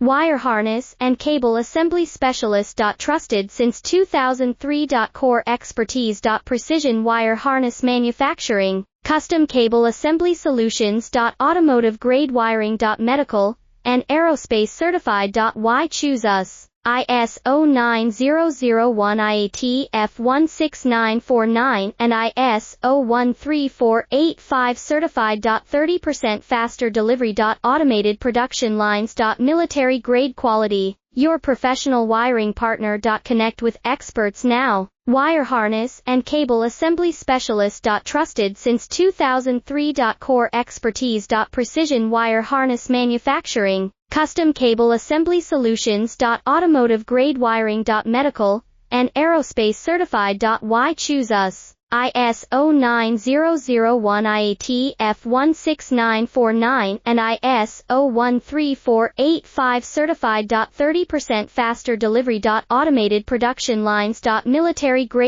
Wire harness and cable assembly specialist. Trusted since 2003. Core expertise. Precision wire harness manufacturing, custom cable assembly solutions. Automotive grade wiring. Medical and aerospace certified. Why choose us? ISO 9001 IAT F16949 and ISO 13485 certified. 30% faster delivery. Automated production lines. Military grade quality, your professional wiring partner. Connect with experts now. Wire harness and cable assembly specialist. Trusted since 2003. Core expertise. Precision wire harness manufacturing, custom cable assembly solutions. Automotive grade wiring. Medical and aerospace certified. Why choose us? ISO 9001 IAT F16949 and ISO 13485 certified. 30% faster delivery. Automated production lines. Military grade